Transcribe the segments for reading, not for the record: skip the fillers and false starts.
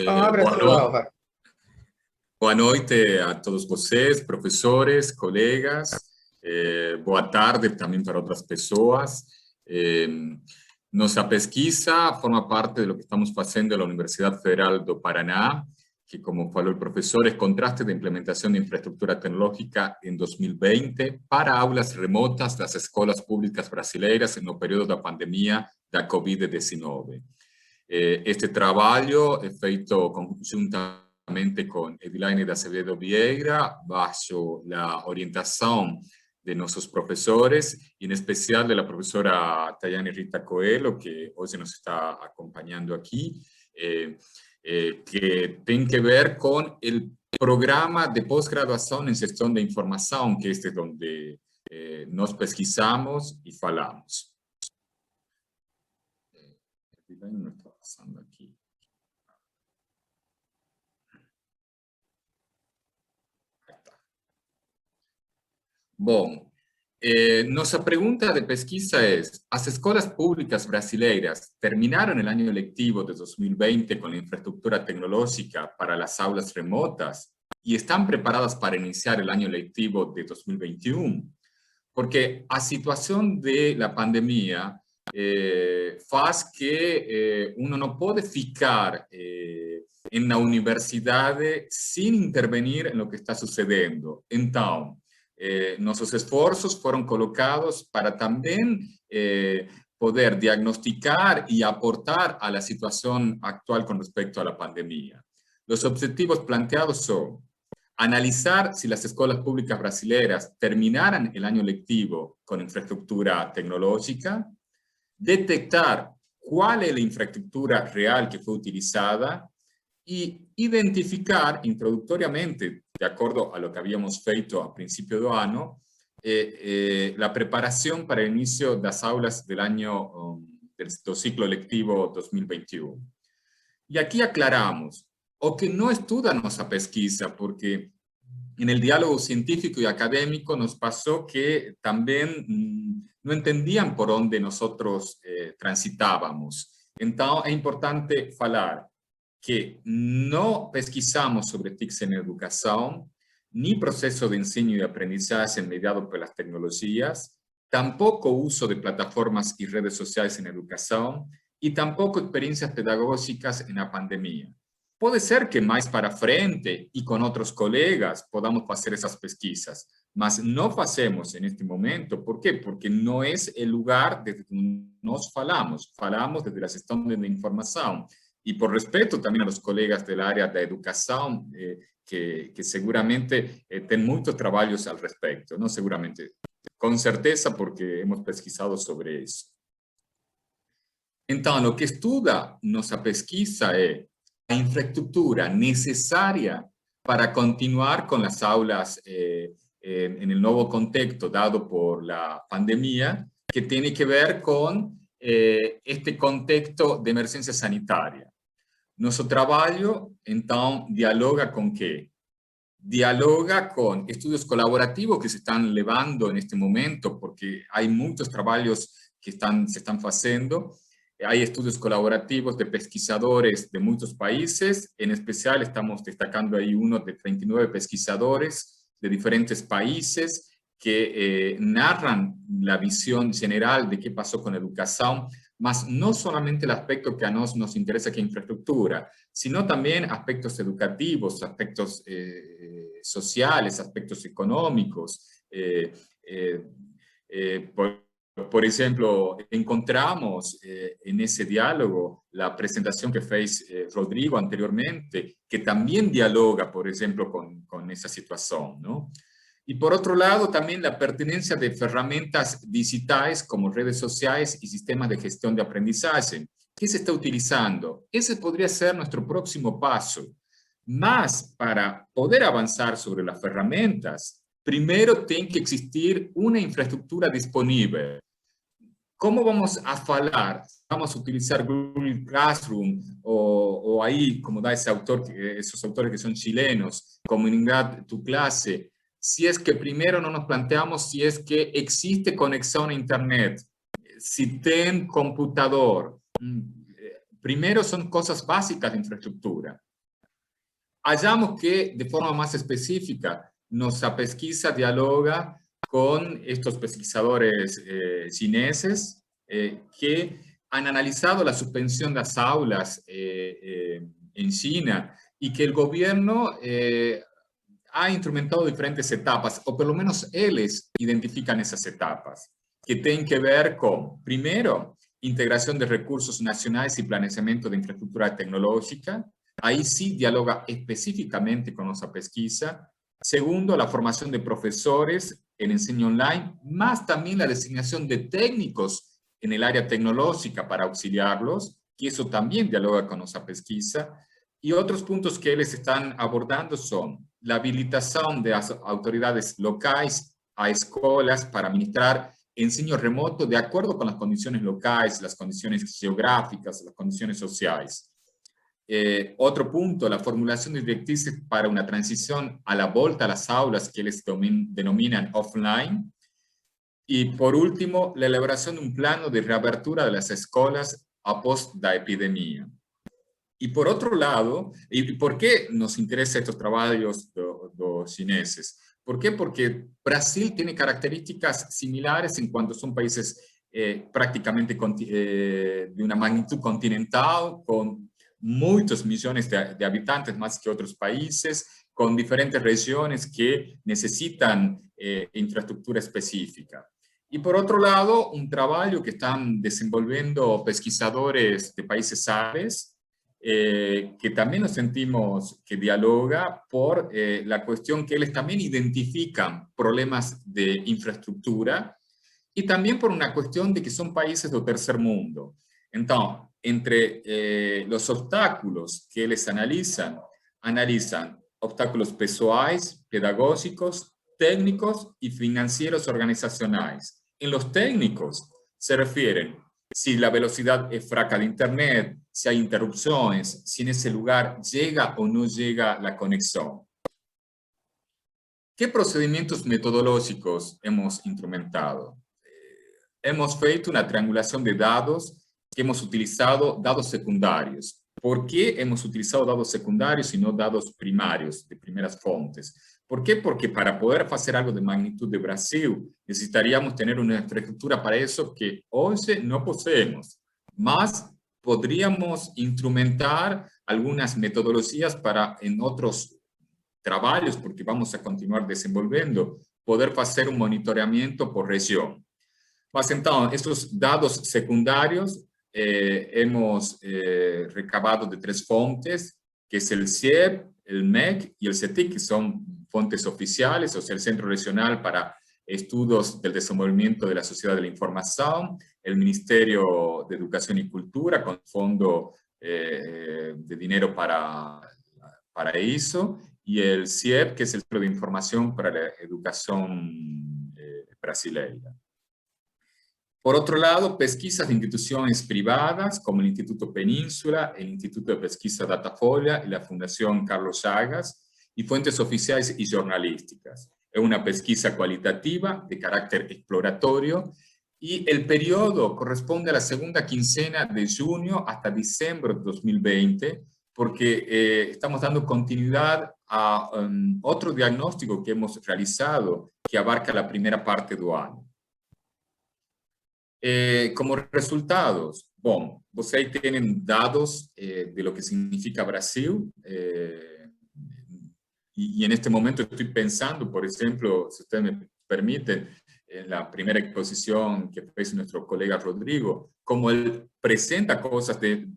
Abra Boa sua, noite, Álvaro. boa noite a todos vocês, professores, colegas. Boa tarde também para outras pessoas. Eh, Nossa pesquisa forma parte de lo que estamos fazendo na Universidade Federal do Paraná, que, como falou o professor, é contraste de implementação de infraestrutura tecnológica em 2020 para aulas remotas das escolas públicas brasileiras no período da pandemia da Covid-19. Este trabalho é feito conjuntamente com Edilaine da Acevedo Vieira, bajo a orientação de nossos professores, e em especial da professora Tayane Rita Coelho, que hoje nos está acompanhando aqui, que tem que ver com o programa de pós-graduação em gestão de informação, que este é onde nós pesquisamos e falamos. Edilaine não está passando aqui. Bom, nossa pergunta de pesquisa é: as escolas públicas brasileiras terminaram o ano lectivo de 2020 com a infraestrutura tecnológica para as aulas remotas e estão preparadas para iniciar o ano lectivo de 2021? Porque a situação da pandemia faz que uno não pode ficar na universidade sem intervenir em lo que está sucedendo. Então, nossos esforços foram colocados para também poder diagnosticar e aportar a la situação actual com respecto a la pandemia. Os objetivos planteados são analizar si las escuelas públicas brasileñas terminaran el año lectivo con infraestructura tecnológica, detectar cuál es la infraestructura real que fue utilizada y identificar introductoriamente, de acuerdo a lo que habíamos feito a principio do ano, la preparación para el inicio de las aulas del año del ciclo lectivo 2021. Y aquí aclaramos, o que no estuda nuestra pesquisa, porque en el diálogo científico y académico nos pasó que también no entendían por dónde nosotros transitábamos. Entonces es importante falar que no pesquisamos sobre TICs en educación, ni proceso de ensino y aprendizaje mediado por las tecnologías, tampoco uso de plataformas y redes sociales en educación, y tampoco experiencias pedagógicas en la pandemia. Puede ser que más para frente y con otros colegas podamos hacer esas pesquisas, mas no hacemos en este momento. ¿Por qué? Porque no es el lugar desde donde nos falamos desde la gestión de información. Y por respeto también a los colegas del área de educación, que seguramente tienen muchos trabajos al respecto, no seguramente, con certeza, porque hemos pesquisado sobre eso. Entonces, lo que estuda nuestra pesquisa es la infraestructura necesaria para continuar con las aulas en el nuevo contexto dado por la pandemia, que tiene que ver con este contexto de emergencia sanitaria. Nuestro trabajo, entonces, dialoga con qué? Dialoga con estudios colaborativos que se están llevando en este momento, porque hay muchos trabajos que se están haciendo. Hay estudios colaborativos de pesquisadores de muchos países, en especial estamos destacando ahí uno de 39 pesquisadores de diferentes países que narran la visión general de qué pasó con la educación, mas no solamente el aspecto que a nos interesa, que es infraestructura, sino también aspectos educativos, aspectos sociales, aspectos económicos. Por ejemplo, encontramos en ese diálogo la presentación que fez Rodrigo anteriormente, que también dialoga, por ejemplo, con esa situación, ¿no? Y por otro lado, también la pertinencia de herramientas digitales como redes sociales y sistemas de gestión de aprendizaje. ¿Qué se está utilizando? Ese podría ser nuestro próximo paso. Más para poder avanzar sobre las herramientas, primero tiene que existir una infraestructura disponible. ¿Cómo vamos a falar? ¿Vamos a utilizar Google Classroom o ahí, como da ese autor, esos autores que son chilenos, Comunidad Tu Clase? Si es que primero no nos planteamos si es que existe conexión a Internet, si tienen computador, Primero son cosas básicas de infraestructura. Hallamos que de forma más específica nuestra pesquisa dialoga con estos pesquisadores chineses que han analizado la suspensión de las aulas en China y que el gobierno ha instrumentado diferentes etapas, o por lo menos ellos identifican esas etapas, que tienen que ver con, primero, integración de recursos nacionales y planeamiento de infraestructura tecnológica. Ahí sí dialoga específicamente con nuestra pesquisa. Segundo, la formación de profesores en enseño online, más también la designación de técnicos en el área tecnológica para auxiliarlos, y eso también dialoga con nuestra pesquisa. Y otros puntos que ellos están abordando son la habilitación de las autoridades locales a escuelas para administrar enseño remoto de acuerdo con las condiciones locales, las condiciones geográficas, las condiciones sociales. Otro punto, la formulación de directrices para una transición a la vuelta a las aulas que ellos denominan offline. Y por último, la elaboración de un plano de reapertura de las escuelas a post la epidemia. Y por otro lado, ¿y por qué nos interesan estos trabajos de los chineses? ¿Por qué? Porque Brasil tiene características similares en cuanto son países prácticamente de una magnitud continental, con muchos millones de habitantes más que otros países, con diferentes regiones que necesitan infraestructura específica. Y por otro lado, un trabajo que están desenvolviendo pesquisadores de países árabes, que también nos sentimos que dialoga por la cuestión que ellos también identifican problemas de infraestructura y también por una cuestión de que son países del tercer mundo. Entonces, entre los obstáculos que ellos analizan obstáculos pessoais, pedagógicos, técnicos y financieros organizacionales. En los técnicos se refieren si la velocidad es fraca de internet, si hay interrupciones, si en ese lugar llega o no llega la conexión. ¿Qué procedimientos metodológicos hemos instrumentado? Hemos hecho una triangulación de datos que hemos utilizado datos secundarios. ¿Por qué hemos utilizado datos secundarios y no datos primarios, de primeras fuentes? ¿Por qué? Porque para poder hacer algo de magnitud de Brasil, necesitaríamos tener una infraestructura para eso que hoy no poseemos. Más podríamos instrumentar algunas metodologías para en otros trabajos, porque vamos a continuar desenvolviendo, poder hacer un monitoreamiento por región. Mas entonces, estos datos secundarios hemos recabado de tres fuentes, que es el CIEP, el MEC y el CETIC, que son fuentes oficiales, o sea, el Centro Regional para Estudios del Desenvolvimiento de la Sociedad de la Información, el Ministerio de Educación y Cultura, con fondo de dinero para eso, y el CIEP, que es el Centro de Información para la Educación Brasileña. Por otro lado, pesquisas de instituciones privadas, como el Instituto Península, el Instituto de Pesquisa Datafolha y la Fundación Carlos Chagas, y fuentes oficiales y jornalísticas. Es una pesquisa cualitativa de carácter exploratorio, y el periodo corresponde a la segunda quincena de junio hasta diciembre de 2020, porque estamos dando continuidad a otro diagnóstico que hemos realizado, que abarca la primera parte del año. Como resultados, bom, vocês tienen dados de lo que significa Brasil, y en este momento estoy pensando, por ejemplo, si usted me permite, en la primera exposición que hizo nuestro colega Rodrigo, como él presenta cosas del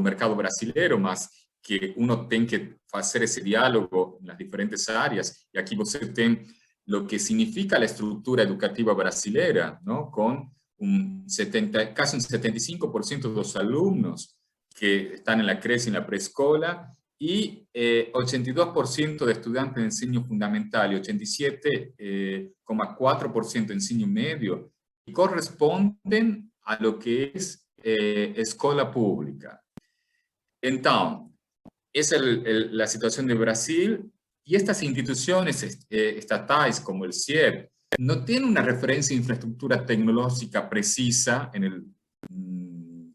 mercado brasileño, más que uno tiene que hacer ese diálogo en las diferentes áreas, y aquí usted tiene lo que significa la estructura educativa brasileña, ¿no? Con casi un 75% de los alumnos que están en la creche y en la preescola, y 82% de estudiantes de enseño fundamental y 87,4% de enseño medio, y corresponden a lo que es escuela pública. Entonces, esa es la situación de Brasil, y estas instituciones estatales como el CIEP no tienen una referencia de infraestructura tecnológica precisa en el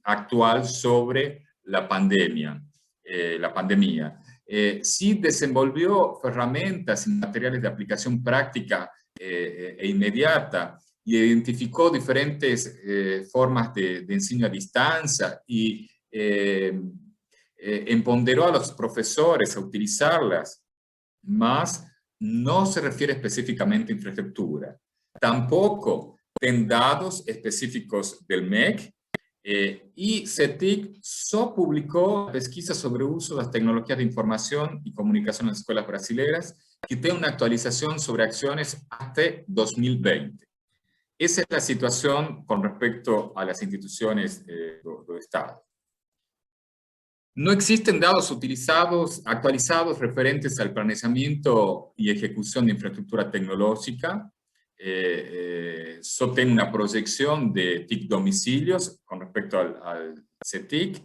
actual sobre la pandemia. Sí desenvolvió herramientas y materiales de aplicación práctica e inmediata y identificó diferentes formas de enseño a distancia y empoderó a los profesores a utilizarlas, más no se refiere específicamente a infraestructura. Tampoco ten dados específicos del MEC, y CETIC solo publicó pesquisas sobre uso de las tecnologías de información y comunicación en las escuelas brasileñas, que tiene una actualización sobre acciones hasta 2020. Esa es la situación con respecto a las instituciones del Estado. No existen datos actualizados referentes al planeamiento y ejecución de infraestructura tecnológica. Solo tengo una proyección de TIC domicilios con respecto al CETIC,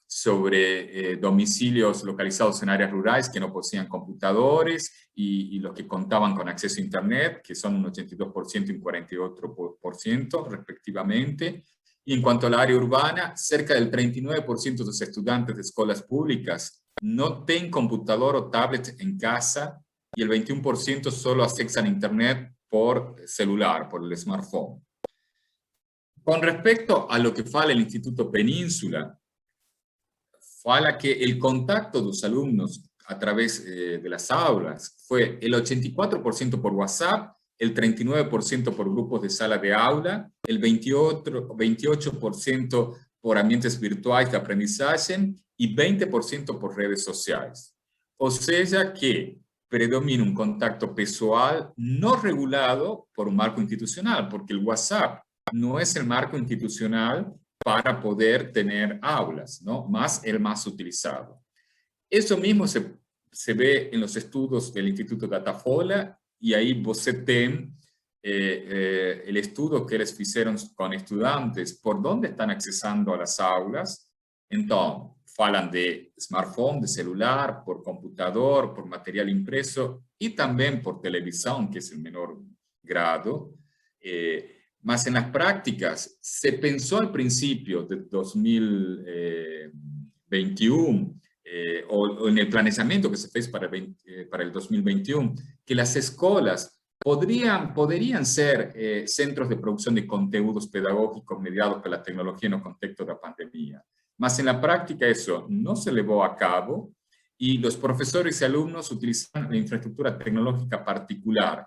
sobre domicilios localizados en áreas rurales que no poseían computadores y los que contaban con acceso a Internet, que son un 82% y un 48% respectivamente. Y en cuanto a la área urbana, cerca del 39% de los estudiantes de escuelas públicas no tienen computador o tablet en casa y el 21% solo accesan a Internet por celular, por el smartphone. Con respecto a lo que fala el Instituto Península, fala que el contacto de los alumnos a través de las aulas fue el 84% por WhatsApp, el 39% por grupos de sala de aula, el 28% por ambientes virtuales de aprendizaje y 20% por redes sociales. O sea que predomina un contacto pessoal no regulado por un marco institucional, porque el WhatsApp no es el marco institucional para poder tener aulas, ¿no? Más el más utilizado. Eso mismo se ve en los estudios del Instituto Datafolha, y ahí você tem el estudio que eles fizeram con estudiantes por dónde están accesando a las aulas. Entonces, falan de smartphone, de celular, por computador, por material impreso y también por televisión, que es el menor grado. Más en las prácticas, se pensó al principio de 2021, o en el planeamiento que se fez para el 2021, que las escuelas podrían ser centros de producción de conteúdos pedagógicos mediados por la tecnología en el contexto de la pandemia. Mas en la práctica eso no se llevó a cabo y los profesores y alumnos utilizan la infraestructura tecnológica particular,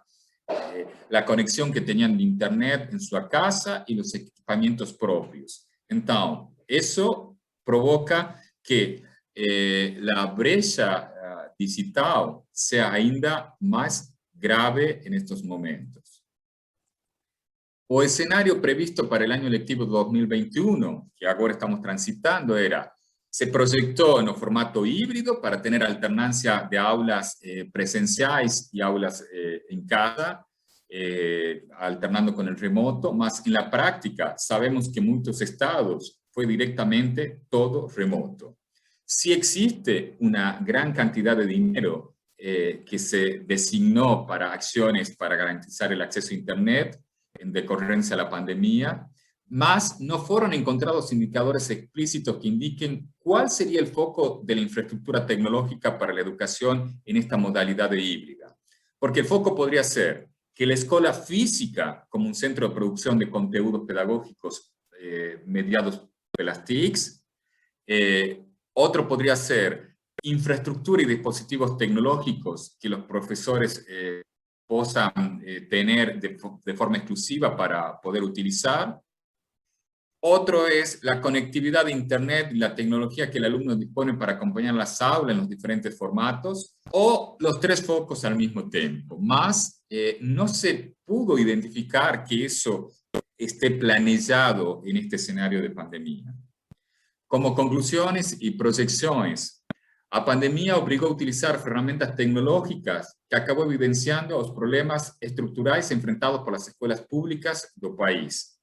la conexión que tenían de Internet en su casa y los equipamientos propios. Entonces, eso provoca que la brecha digital sea ainda más grave en estos momentos. O escenario previsto para el año lectivo 2021, que ahora estamos transitando, se proyectó en un formato híbrido para tener alternancia de aulas presenciales y aulas en casa, alternando con el remoto, más en la práctica sabemos que muchos estados fue directamente todo remoto. Sí existe una gran cantidad de dinero que se designó para acciones para garantizar el acceso a Internet en decorrencia de la pandemia, mas no fueron encontrados indicadores explícitos que indiquen cuál sería el foco de la infraestructura tecnológica para la educación en esta modalidad de híbrida. Porque el foco podría ser que la escuela física, como un centro de producción de conteúdos pedagógicos mediados por las TICs, otro podría ser infraestructura y dispositivos tecnológicos que los profesores puedan tener de forma exclusiva para poder utilizar. Otro es la conectividad de Internet y la tecnología que el alumno dispone para acompañar las aulas en los diferentes formatos, o los tres focos al mismo tiempo. Más no se pudo identificar que eso esté planeado en este escenario de pandemia. Como conclusiones y proyecciones, la pandemia obligó a utilizar herramientas tecnológicas que acabó evidenciando los problemas estructurales enfrentados por las escuelas públicas del país.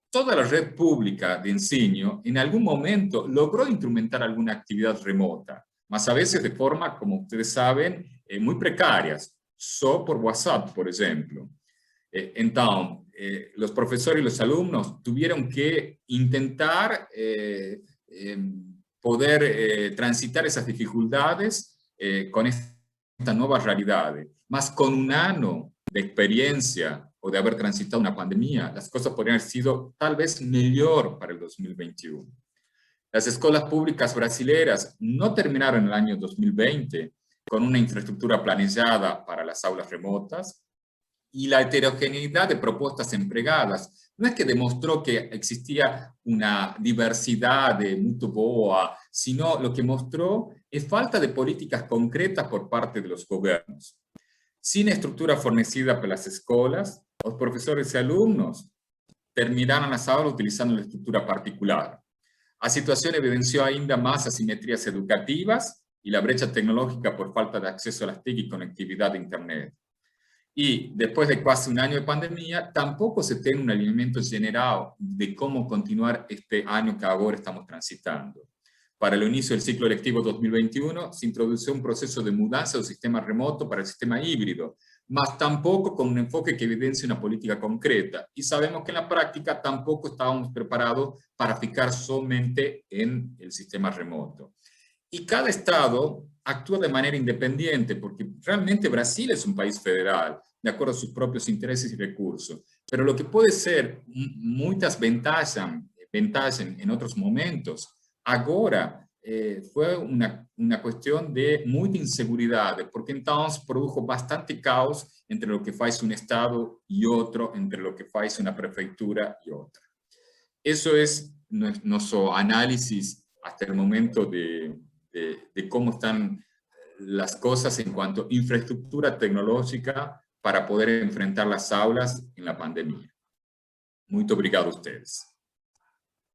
Toda la red pública de enseño en algún momento logró instrumentar alguna actividad remota, mas a veces de forma, como ustedes saben, muy precarias, solo por WhatsApp, por ejemplo. Entonces, los profesores y los alumnos tuvieron que intentar poder transitar esas dificultades con esta nueva realidad. Más con un año de experiencia o de haber transitado una pandemia, las cosas podrían haber sido tal vez mejor para el 2021. Las escuelas públicas brasileras no terminaron el año 2020 con una infraestructura planeada para las aulas remotas, y la heterogeneidad de propuestas empregadas no es que demostró que existía una diversidad de muito boa, sino lo que mostró es falta de políticas concretas por parte de los gobiernos. Sin estructura fornecida por las escuelas, los profesores y alumnos terminaron las aulas utilizando la estructura particular. A situación evidenció ainda más asimetrías educativas y la brecha tecnológica por falta de acceso a las TIC y conectividad de Internet. Y después de casi un año de pandemia, tampoco se tiene un alineamiento general de cómo continuar este año que ahora estamos transitando. Para el inicio del ciclo lectivo 2021, se introdujo un proceso de mudanza del sistema remoto para el sistema híbrido, mas tampoco con un enfoque que evidencie una política concreta. Y sabemos que en la práctica tampoco estábamos preparados para fijar solamente en el sistema remoto. Y cada estado actúa de manera independiente, porque realmente Brasil es un país federal, de acuerdo a sus propios intereses y recursos. Pero lo que puede ser muchas ventajas en otros momentos, ahora fue una cuestión de mucha inseguridad, porque entonces produjo bastante caos entre lo que hace un estado y otro, entre lo que hace una prefectura y otra. Eso es nuestro análisis hasta el momento de cómo están las cosas en cuanto a infraestructura tecnológica para poder enfrentar las aulas en la pandemia. Muito obrigado a ustedes.